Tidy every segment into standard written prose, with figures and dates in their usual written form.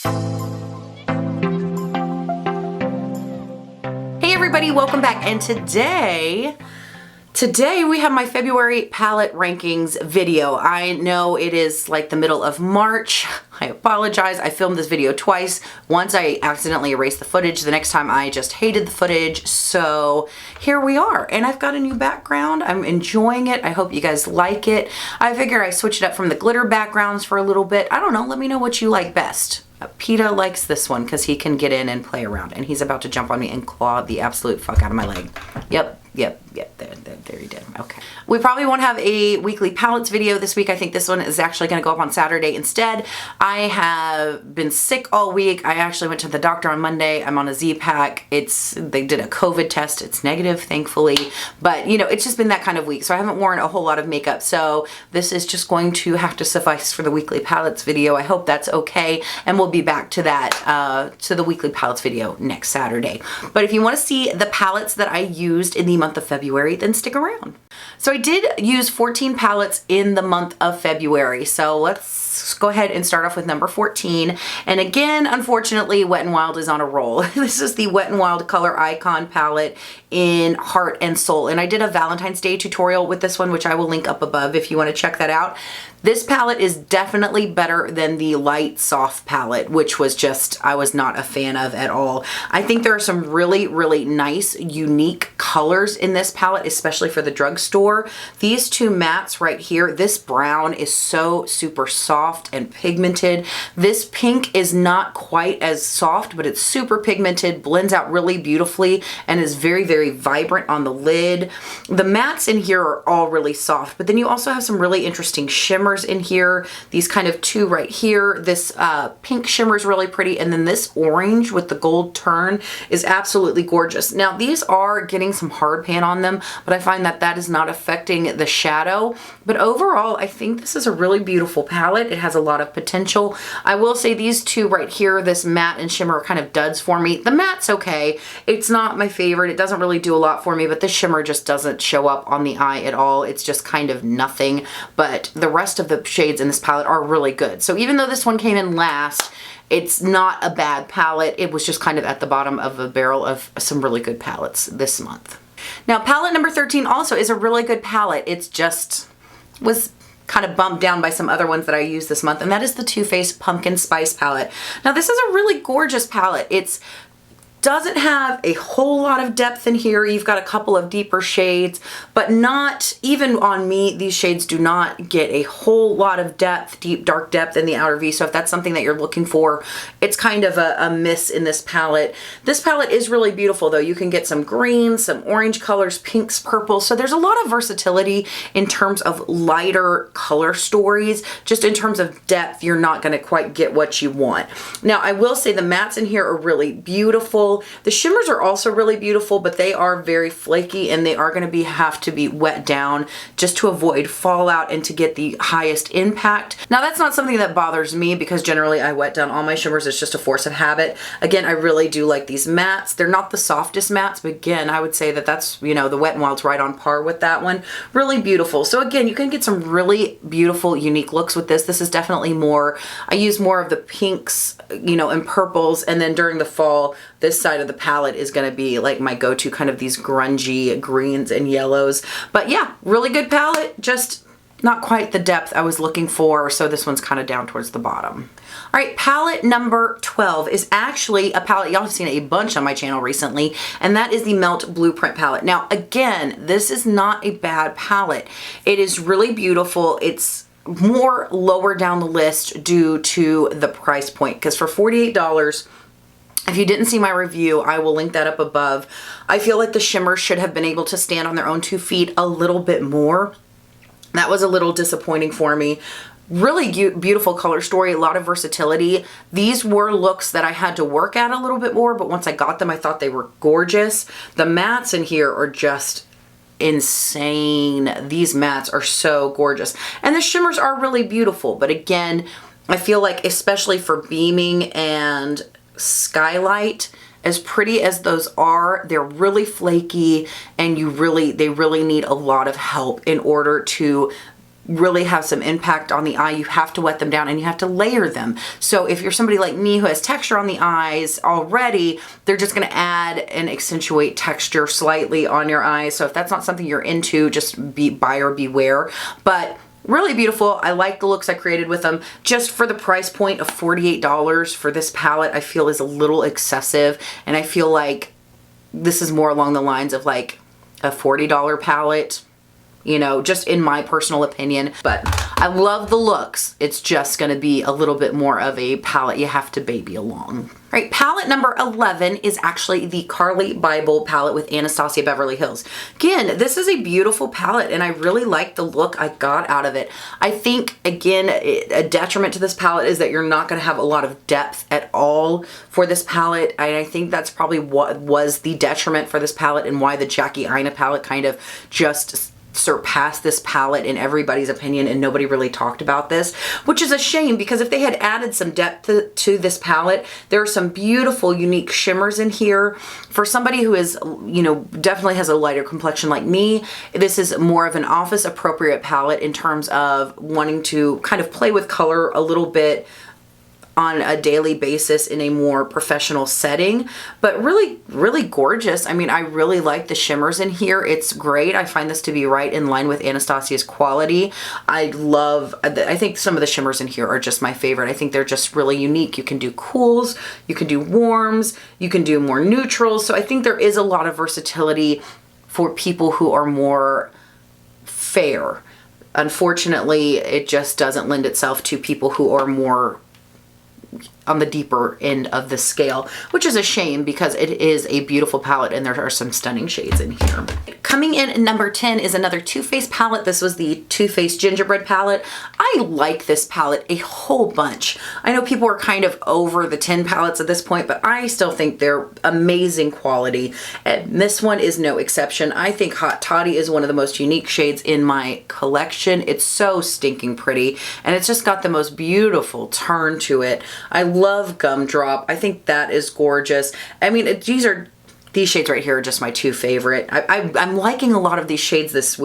Hey everybody, welcome back, and today we have my February palette rankings video. I know it is like the middle of March. I apologize. I filmed this video twice. Once I accidentally erased the footage. The next time I just hated the footage. So here we are. And I've got a new background. I'm enjoying it. I hope you guys like it. I figured I switched it up from the glitter backgrounds for a little bit. I don't know. Let me know what you like best. PETA likes this one because he can get in and play around. And he's about to jump on me and claw the absolute fuck out of my leg. Yep. There he did. Okay. We probably won't have a weekly palettes video this week. I think this one is actually going to go up on Saturday instead. I have been sick all week. I actually went to the doctor on Monday. I'm on a Z-Pack. They did a COVID test. It's negative, thankfully. But, you know, it's just been that kind of week. So I haven't worn a whole lot of makeup. So this is just going to have to suffice for the weekly palettes video. I hope that's okay. And we'll be back to that, to the weekly palettes video next Saturday. But if you want to see the palettes that I used in the month of February, then stick around. So I did use 14 palettes in the month of February. So let's go ahead and start off with number 14. And again, unfortunately, Wet n Wild is on a roll. This is the Wet n Wild Color Icon palette in Heart and Soul. And I did a Valentine's Day tutorial with this one, which I will link up above if you want to check that out. This palette is definitely better than the Light Soft palette, which was just, I was not a fan of at all. I think there are some really, really nice, unique colors in this palette, especially for the drugstore. These two mattes right here, this brown is so super soft and pigmented. This pink is not quite as soft, but it's super pigmented, blends out really beautifully, and is very, very vibrant on the lid. The mattes in here are all really soft, but then you also have some really interesting shimmers in here. These kind of two right here. This pink shimmer is really pretty, and then this orange with the gold turn is absolutely gorgeous. Now these are getting some hard pan on them, but I find that that is not affecting the shadow. But overall, I think this is a really beautiful palette. It has a lot of potential. I will say these two right here, this matte and shimmer, are kind of duds for me. The matte's okay. It's not my favorite. It doesn't really do a lot for me, but this shimmer just doesn't show up on the eye at all. It's just kind of nothing, but the rest of the shades in this palette are really good. So even though this one came in last, it's not a bad palette. It was just kind of at the bottom of a barrel of some really good palettes this month. Now palette number 13 also is a really good palette. It's just was kind of bumped down by some other ones that I used this month, and that is the Too Faced Pumpkin Spice palette. Now this is a really gorgeous palette. It's doesn't have a whole lot of depth in here. You've got a couple of deeper shades, but not even on me. These shades do not get a whole lot of depth, deep dark depth in the outer V. So if that's something that you're looking for, it's kind of a miss in this palette. This palette is really beautiful though. You can get some greens, some orange colors, pinks, purples. So there's a lot of versatility in terms of lighter color stories. Just in terms of depth, you're not going to quite get what you want. Now I will say the mattes in here are really beautiful. The shimmers are also really beautiful, but they are very flaky, and they are going to have to be wet down just to avoid fallout and to get the highest impact. Now that's not something that bothers me because generally I wet down all my shimmers. It's just a force of habit. Again, I really do like these mattes. They're not the softest mattes, but again, I would say that that's, you know, the Wet n Wild's right on par with that one. Really beautiful. So again, you can get some really beautiful, unique looks with this. This is definitely more, I use more of the pinks, you know, and purples, and then during the fall, this side of the palette is going to be like my go-to, kind of these grungy greens and yellows. But yeah, really good palette, just not quite the depth I was looking for, so this one's kind of down towards the bottom. All right, palette number 12 is actually a palette y'all have seen a bunch on my channel recently, and that is the Melt Blueprint palette. Now again, this is not a bad palette. It is really beautiful. It's more lower down the list due to the price point, because for $48, if you didn't see my review, I will link that up above. I feel like the shimmers should have been able to stand on their own 2 feet a little bit more. That was a little disappointing for me. Really beautiful color story, a lot of versatility. These were looks that I had to work at a little bit more, but once I got them, I thought they were gorgeous. The mattes in here are just insane. These mattes are so gorgeous. And the shimmers are really beautiful, but again, I feel like especially for beaming and skylight, as pretty as those are, they're really flaky, and they really need a lot of help in order to really have some impact on the eye, you have to wet them down and you have to layer them. So if you're somebody like me who has texture on the eyes already, they're just gonna add and accentuate texture slightly on your eyes. So if that's not something you're into, just be buyer beware. But really beautiful. I like the looks I created with them. Just for the price point of $48 for this palette, I feel is a little excessive. And I feel like this is more along the lines of like a $40 palette, you know, just in my personal opinion. But I love the looks. It's just gonna be a little bit more of a palette you have to baby along. All right, palette number 11 is actually the Carly Bible palette with Anastasia Beverly Hills. Again, this is a beautiful palette and I really like the look I got out of it. I think, again, a detriment to this palette is that you're not gonna have a lot of depth at all for this palette. And I think that's probably what was the detriment for this palette and why the Jackie Aina palette kind of just surpassed this palette in everybody's opinion, and nobody really talked about this, which is a shame, because if they had added some depth to this palette, there are some beautiful unique shimmers in here. For somebody who is, you know, definitely has a lighter complexion like me, this is more of an office appropriate palette in terms of wanting to kind of play with color a little bit on a daily basis in a more professional setting, but really, really gorgeous. I mean, I really like the shimmers in here. It's great. I find this to be right in line with Anastasia's quality. I think some of the shimmers in here are just my favorite. I think they're just really unique. You can do cools, you can do warms, you can do more neutrals. So I think there is a lot of versatility for people who are more fair. Unfortunately, it just doesn't lend itself to people who are more on the deeper end of the scale, which is a shame because it is a beautiful palette and there are some stunning shades in here. Coming in at number 10 is another Too Faced palette. This was the Too Faced Gingerbread palette. I like this palette a whole bunch. I know people are kind of over the 10 palettes at this point, but I still think they're amazing quality. And this one is no exception. I think Hot Toddy is one of the most unique shades in my collection. It's so stinking pretty and it's just got the most beautiful turn to it. I love Gumdrop. I think that is gorgeous. I mean, these shades right here are just my two favorite. I'm liking a lot of these shades this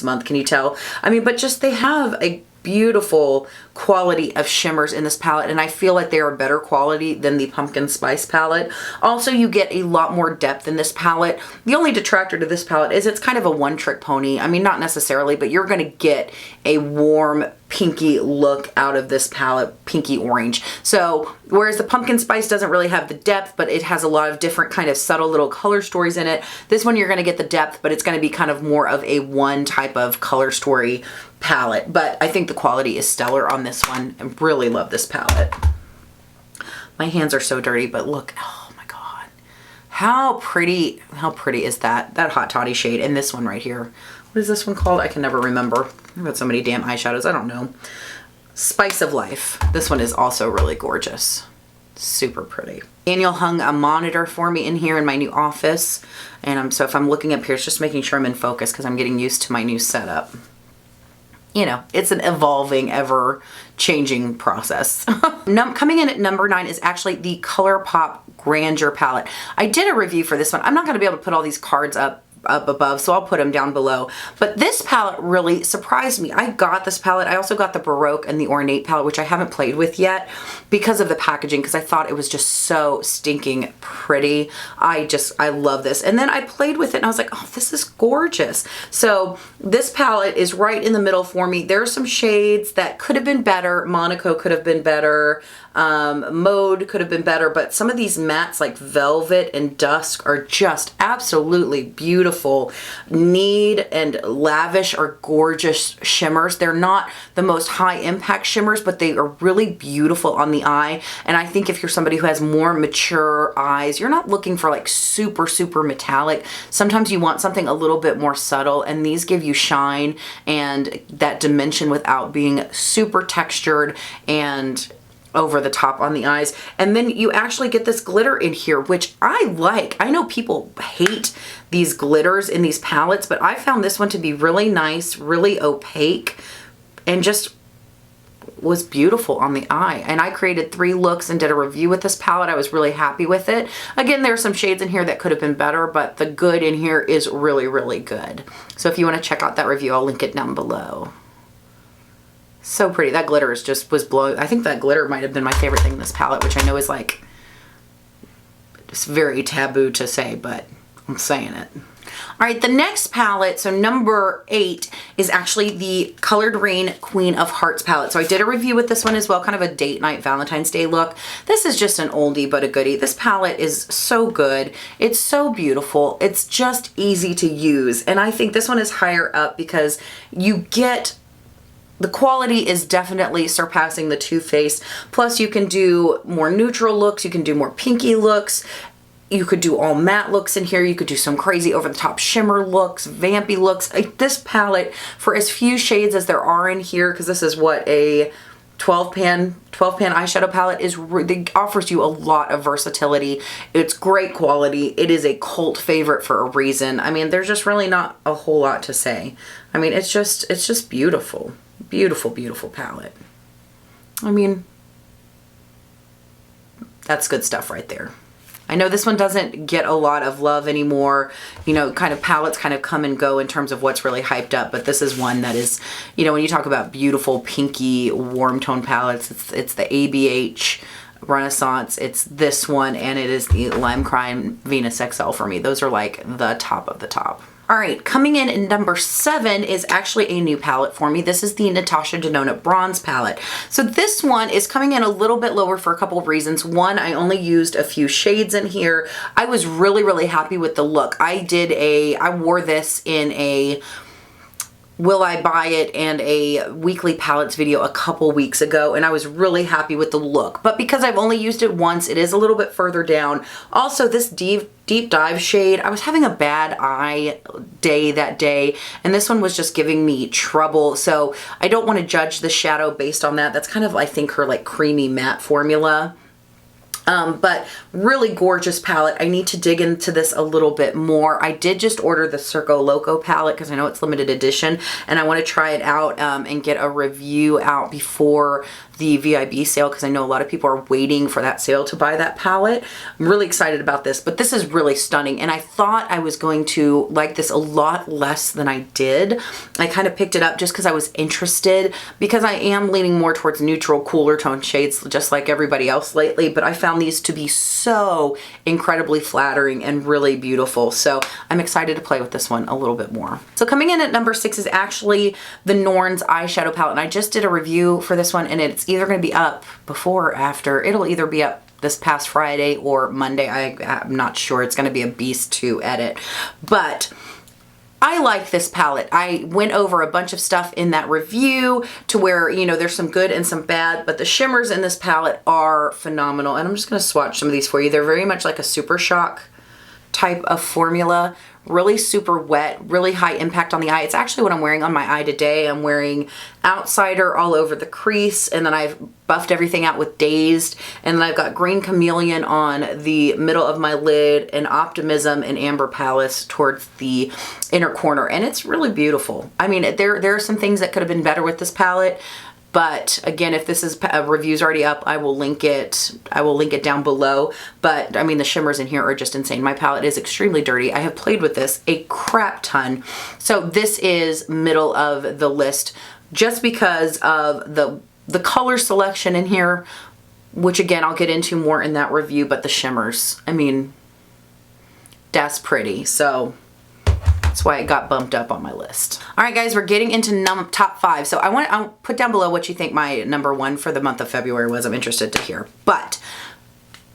month, can you tell? I mean, but just they have a beautiful quality of shimmers in this palette, and I feel like they are better quality than the Pumpkin Spice palette. Also, you get a lot more depth in this palette. The only detractor to this palette is it's kind of a one-trick pony. I mean, not necessarily, but you're gonna get a warm pinky look out of this palette, pinky orange. So whereas the Pumpkin Spice doesn't really have the depth, but it has a lot of different kind of subtle little color stories in it, this one you're gonna get the depth, but it's gonna be kind of more of a one type of color story palette. But I think the quality is stellar on this one. I really love this palette. My hands are so dirty, but look, oh my God. How pretty is that Hot Toddy shade, and this one right here. What is this one called? I can never remember. I've got so many damn eyeshadows, I don't know. Spice of Life. This one is also really gorgeous. Super pretty. Daniel hung a monitor for me in here in my new office. And so if I'm looking up here, it's just making sure I'm in focus because I'm getting used to my new setup. You know, it's an evolving, ever-changing process. Coming in at number 9 is actually the Colorpop Grandeur palette. I did a review for this one. I'm not going to be able to put all these cards up above, so I'll put them down below. But this palette really surprised me. I got this palette. I also got the Baroque and the Ornate palette, which I haven't played with yet because of the packaging, because I thought it was just so stinking pretty. I love this. And then I played with it and I was like, oh, this is gorgeous. So this palette is right in the middle for me. There are some shades that could have been better. Monaco could have been better. Mode could have been better, but some of these mattes like Velvet and Dusk are just absolutely beautiful. Need and Lavish are gorgeous shimmers. They're not the most high impact shimmers, but they are really beautiful on the eye. And I think if you're somebody who has more mature eyes, you're not looking for like super, super metallic. Sometimes you want something a little bit more subtle, and these give you shine and that dimension without being super textured and over the top on the eyes. And then you actually get this glitter in here, which I like. I know people hate these glitters in these palettes, but I found this one to be really nice, really opaque, and just was beautiful on the eye. And I created 3 looks and did a review with this palette. I was really happy with it. Again, there are some shades in here that could have been better, but the good in here is really, really good. So if you want to check out that review, I'll link it down below. So pretty. That glitter was blowing. I think that glitter might have been my favorite thing in this palette, which I know is like, it's very taboo to say, but I'm saying it. All right, the next palette, so number 8, is actually the Colored Rain Queen of Hearts palette. So I did a review with this one as well, kind of a date night Valentine's Day look. This is just an oldie but a goodie. This palette is so good. It's so beautiful. It's just easy to use. And I think this one is higher up because you get, the quality is definitely surpassing the Too Faced. Plus you can do more neutral looks. You can do more pinky looks. You could do all matte looks in here. You could do some crazy over the top shimmer looks, vampy looks. Like this palette, for as few shades as there are in here, because this is what a 12 pan eyeshadow palette is, it offers you a lot of versatility. It's great quality. It is a cult favorite for a reason. I mean, there's just really not a whole lot to say. I mean, it's just beautiful. Beautiful, beautiful palette. I mean, that's good stuff right there. I know this one doesn't get a lot of love anymore. You know, kind of palettes kind of come and go in terms of what's really hyped up, but this is one that is, you know, when you talk about beautiful pinky warm tone palettes, it's the ABH Renaissance, it's this one, and it is the Lime Crime Venus XL for me. Those are like the top of the top. All right, coming in at number 7 is actually a new palette for me. This is the Natasha Denona Bronze palette. So this one is coming in a little bit lower for a couple of reasons. One, I only used a few shades in here. I was really, really happy with the look. I wore this in a Will I Buy It and a weekly palettes video a couple weeks ago, and I was really happy with the look. But because I've only used it once, it is a little bit further down. Also, this deep dive shade, I was having a bad eye day that day, and this one was just giving me trouble. So I don't want to judge the shadow based on that. That's kind of, I think, her like creamy matte formula. But really gorgeous palette. I need to dig into this a little bit more. I did just order the Circo Loco palette because I know it's limited edition and I want to try it out and get a review out before the VIB sale because I know a lot of people are waiting for that sale to buy that palette. I'm really excited about this, but this is really stunning, and I thought I was going to like this a lot less than I did. I kind of picked it up just because I was interested, because I am leaning more towards neutral, cooler tone shades just like everybody else lately, but I found these to be so incredibly flattering and really beautiful. So I'm excited to play with this one a little bit more. So coming in at number 6 is actually the Nords eyeshadow palette, and I just did a review for this one, and it's either going to be up before or after. It'll either be up this past Friday or Monday. I'm not sure. It's going to be a beast to edit, but I like this palette. I went over a bunch of stuff in that review to where, you know, there's some good and some bad, but the shimmers in this palette are phenomenal. And I'm just going to swatch some of these for you. They're very much like a Super Shock type of formula. Really super wet, really high impact on the eye. It's actually what I'm wearing on my eye today. I'm wearing Outsider all over the crease, and then I've buffed everything out with Dazed, and then I've got Green Chameleon on the middle of my lid, and Optimism and Amber Palace towards the inner corner, and it's really beautiful. I mean, there are some things that could have been better with this palette. But again, if this is a review's already up, I will link it. I will link it down below. But I mean, the shimmers in here are just insane. My palette is extremely dirty. I have played with this a crap ton. So this is middle of the list just because of the color selection in here, which again, I'll get into more in that review, but the shimmers, I mean, that's pretty. So that's why it got bumped up on my list. All right, guys, we're getting into top 5. So I'll put down below what you think my number 1 for the month of February was. I'm interested to hear. But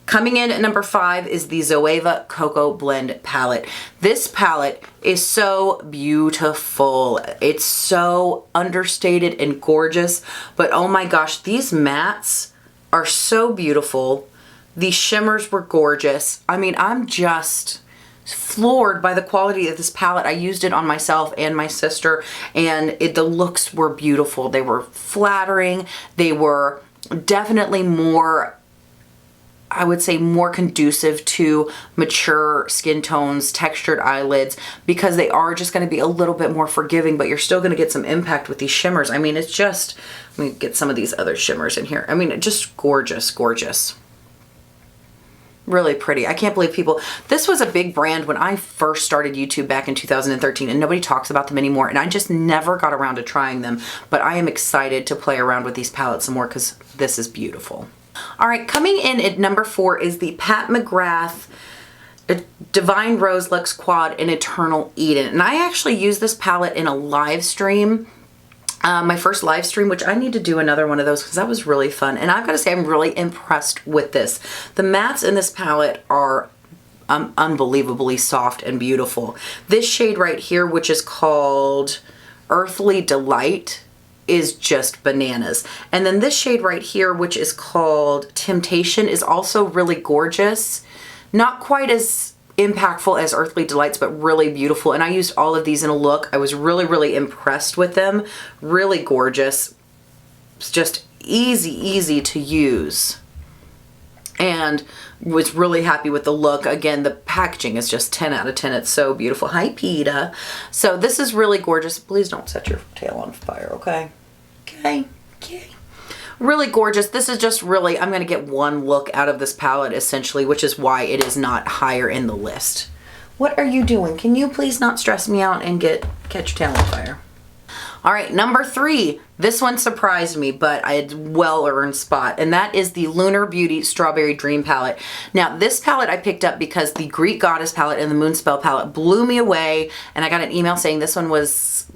coming in at number 5 is the Zoeva Cocoa Blend palette. This palette is so beautiful. It's so understated and gorgeous. But oh my gosh, these mattes are so beautiful. These shimmers were gorgeous. I mean, I'm just floored by the quality of this palette. I used it on myself and my sister, and the looks were beautiful. They were flattering. They were definitely more, I would say, more conducive to mature skin tones, textured eyelids, because they are just going to be a little bit more forgiving, but you're still going to get some impact with these shimmers. I mean, it's just, let me get some of these other shimmers in here. I mean, just gorgeous, gorgeous. Really pretty. I can't believe people, this was a big brand when I first started YouTube back in 2013 and nobody talks about them anymore, and I just never got around to trying them, but I am excited to play around with these palettes some more because this is beautiful. All right, coming in at number 4 is the Pat McGrath Divine Rose Luxe Quad in Eternal Eden. And I actually used this palette in a live stream. My first live stream, which I need to do another one of those because that was really fun. And I've got to say, I'm really impressed with this. The mattes in this palette are unbelievably soft and beautiful. This shade right here, which is called Earthly Delight, is just bananas. And then this shade right here, which is called Temptation, is also really gorgeous. Not quite as impactful as Earthly Delights, but really beautiful. And I used all of these in a look. I was really, really impressed with them. Really gorgeous. It's just easy to use. And was really happy with the look. Again, the packaging is just 10 out of 10. It's so beautiful. Hi, PETA. So this is really gorgeous. Please don't set your tail on fire, okay? Okay. Really gorgeous. This is just really, I'm going to get one look out of this palette essentially, which is why it is not higher in the list. What are you doing? Can you please not stress me out and catch your tail on fire? All right, number 3. This one surprised me, but I had well-earned spot, and that is the Lunar Beauty Strawberry Dream palette. Now, this palette I picked up because the Greek Goddess palette and the Moonspell palette blew me away, and I got an email saying this one was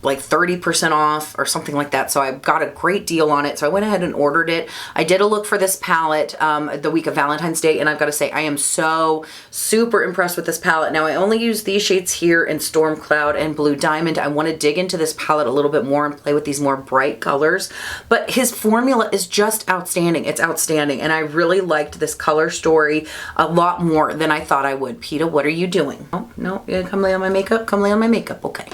like 30% off or something like that. So I got a great deal on it. So I went ahead and ordered it. I did a look for this palette the week of Valentine's Day, and I've got to say I am so super impressed with this palette. Now I only use these shades here in Storm Cloud and Blue Diamond. I want to dig into this palette a little bit more and play with these more bright colors, but his formula is just outstanding. It's outstanding, and I really liked this color story a lot more than I thought I would. PETA, what are you doing? Oh, no, come lay on my makeup. Come lay on my makeup. Okay.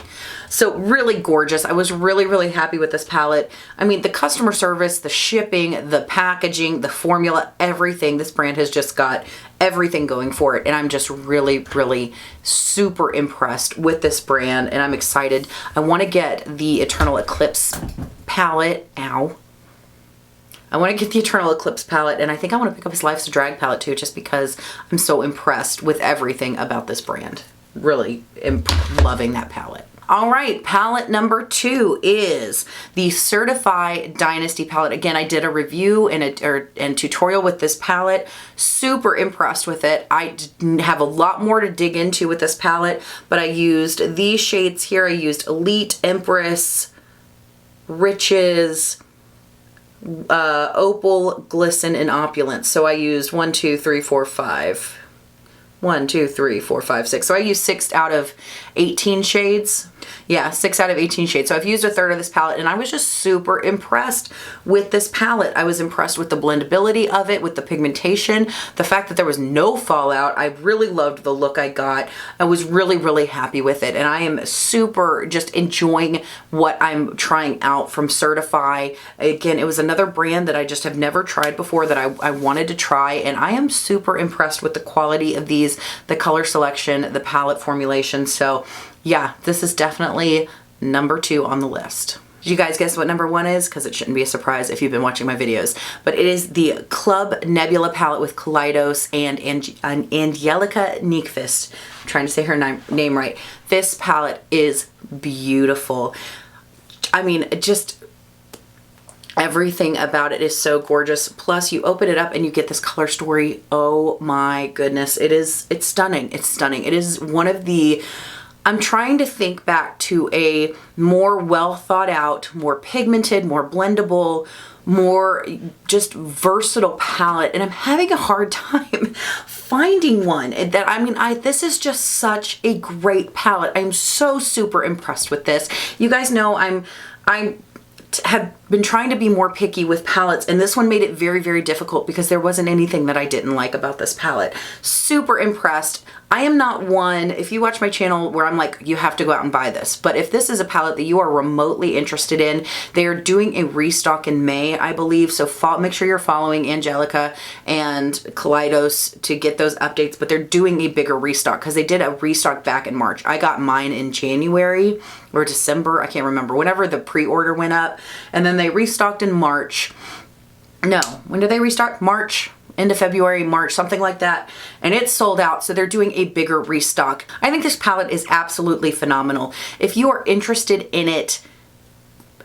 So really gorgeous. I was really, really happy with this palette. I mean, the customer service, the shipping, the packaging, the formula, everything. This brand has just got everything going for it. And I'm just really, really super impressed with this brand. And I'm excited. I want to get the Eternal Eclipse palette. Ow. I want to get the Eternal Eclipse palette, and I think I want to pick up his Life's a Drag palette too, just because I'm so impressed with everything about this brand. Really loving that palette. All right, palette number 2 is the Certified Dynasty palette. Again, I did a review and tutorial with this palette. Super impressed with it. I have a lot more to dig into with this palette, but I used these shades here. I used Elite, Empress, Riches, Opal, Glisten, and Opulence. So I used 1, 2, 3, 4, 5. 1, 2, 3, 4, 5, 6. So I used 6 out of 18 shades. Yeah, 6 out of 18 shades. So I've used a third of this palette, and I was just super impressed with this palette. I was impressed with the blendability of it, with the pigmentation, the fact that there was no fallout. I really loved the look I got. I was really, really happy with it, and I am super just enjoying what I'm trying out from Certify. Again, it was another brand that I just have never tried before that I wanted to try, and I am super impressed with the quality of these, the color selection, the palette formulation. So yeah, this is definitely number 2 on the list. Did you guys guess what number 1 is? Because it shouldn't be a surprise if you've been watching my videos. But it is the Club Nebula palette with Kaleidos and Angelica Nyqvist. I'm trying to say her name right. This palette is beautiful. I mean, just everything about it is so gorgeous. Plus, you open it up and you get this color story. Oh my goodness. It's stunning. It's stunning. It is one of the... I'm trying to think back to a more well thought out, more pigmented, more blendable, more just versatile palette, and I'm having a hard time finding one that, I mean, this is just such a great palette. I'm so super impressed with this. You guys know I have been trying to be more picky with palettes, and this one made it very, very difficult because there wasn't anything that I didn't like about this palette. Super impressed. I am not one, if you watch my channel, where I'm like, you have to go out and buy this. But if this is a palette that you are remotely interested in, they are doing a restock in May, I believe. So make sure you're following Angelica and Kaleidos to get those updates. But they're doing a bigger restock because they did a restock back in March. I got mine in January or December. I can't remember. Whenever the pre-order went up. And then they restocked in March. No, when did they restart? March. end of February, March, something like that, and it's sold out, so they're doing a bigger restock. I think this palette is absolutely phenomenal. If you are interested in it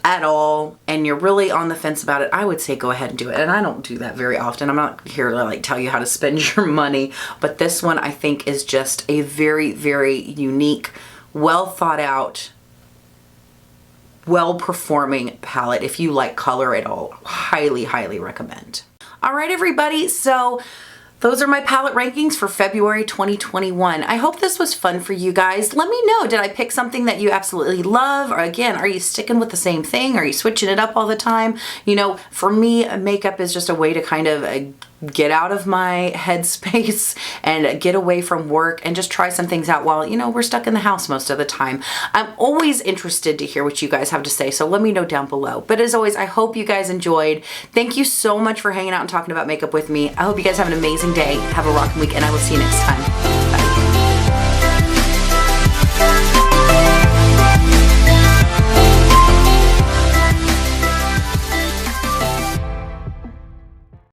at all and you're really on the fence about it, I would say go ahead and do it. And I don't do that very often. I'm not here to like tell you how to spend your money, but this one I think is just a very, very unique, well thought out, well performing palette. If you like color at all, highly, highly recommend. All right, everybody, so those are my palette rankings for February 2021. I hope this was fun for you guys. Let me know, did I pick something that you absolutely love? Or again, are you sticking with the same thing? Are you switching it up all the time? You know, for me, makeup is just a way to kind of get out of my headspace and get away from work and just try some things out while, you know, we're stuck in the house most of the time. I'm always interested to hear what you guys have to say, so let me know down below. But as always, I hope you guys enjoyed. Thank you so much for hanging out and talking about makeup with me. I hope you guys have an amazing day. Have a rocking week, and I will see you next time.